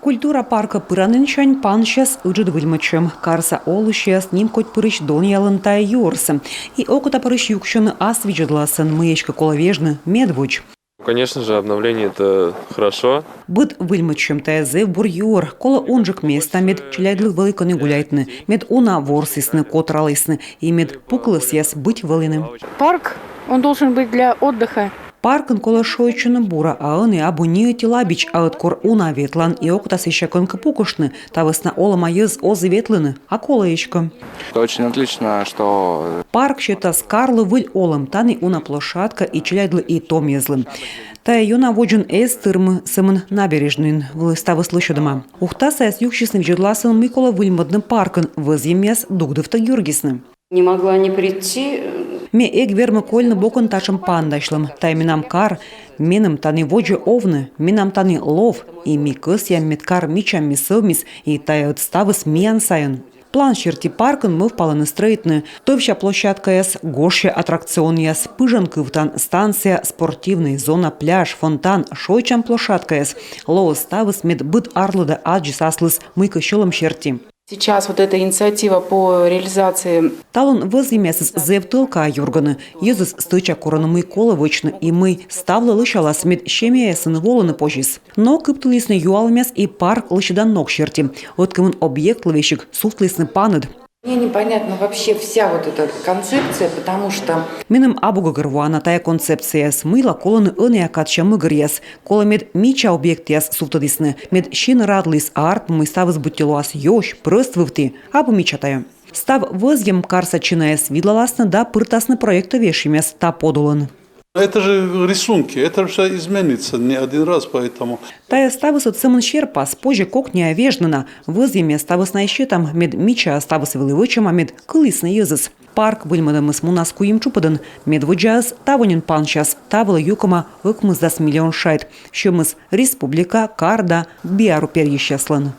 Культура парка пыранынчань панщас ыджыд выльмычым. Карса олыщас ним коть пырыч дон ялынтай юрсы. И окута пырыч юкшыны ас виджедласын мыечка коловежны медвуч. Конечно же, обновление – это хорошо. Быт выльмычым тайзы бур юр. Кола унжик места мед челяйдлых великаны гуляйтны. Мед уна ворсисны, котралысны. И мед пуклыс яс быть велыны. Парк, он должен быть для отдыха. Паркын кола шойчыны бура, а аны абуни тилабич, а откор уна ветлан и окутас еще конка пукушны, тавысна олама ез озы ветлыны, а колаечка. Очень отлично, что... Парк считас карлы выль олам, таны уна площадка и челяйдлы и том езлым. Та юна воджун эс тырмы сымын набережнын, ставы слышадыма. Ухтаса эс юкшисны вжедласын Микола выльмадны паркын, выземес дугдывта юргисны. Не могла не прийти. Ме эк вермы кольны бокон ташым пандашлым. Тай минам кар, меным таны воджи овны, минам таны лов, и ми кыс ям меткар мичам мисылмис, и тай отставыс миян сайын. План черти паркын мы впаланы стройтны. Товща площадка яс, гошья аттракцион яс, пыжан кывтан, станция, спортивный, зона, пляж, фонтан, шойчам площадка яс. Лоу ставыс мед быт арлыда аджис аслыс мыка щелом черти. Сейчас вот эта инициатива по реализации. Талон возымесыз зевтылка юрганы. Езус стыча короны Микола вычны, и мы ставлы лышалас мед щемеясын волыны пожис. Но кыптылысны юалмес и парк лышедан ног черти. Откымын объект лывещик суфтлысны паныд. Мне непонятна вообще вся вот эта концепция, потому что... Миным абугагырвуана тая концепция смыла колоны ыны акадча мыгырьяс. Кола мед мича объект яс суфтадысны. Мед щин радлыс арт мы ставыз бутилуас ёш, прыст вывты, абу мича тая. Став возьем карса чинаяс видлаласны да пыртасны проекта вешимес та подулын. Это же рисунки, это все изменится не один раз, поэтому... Тая ставыс от сымын щерпас, позже кокня вежнына. Возьеме ставыс найщетам, мед мича ставыс вылывычам, а мед кылысны езыс. Парк выльмадамыс мунаску им чупадан. Мед воджаз тавонин панчас, тавыла юкома ыкмыз дас миллион шайт. Щемыз республика, карда, биару перьещаслан.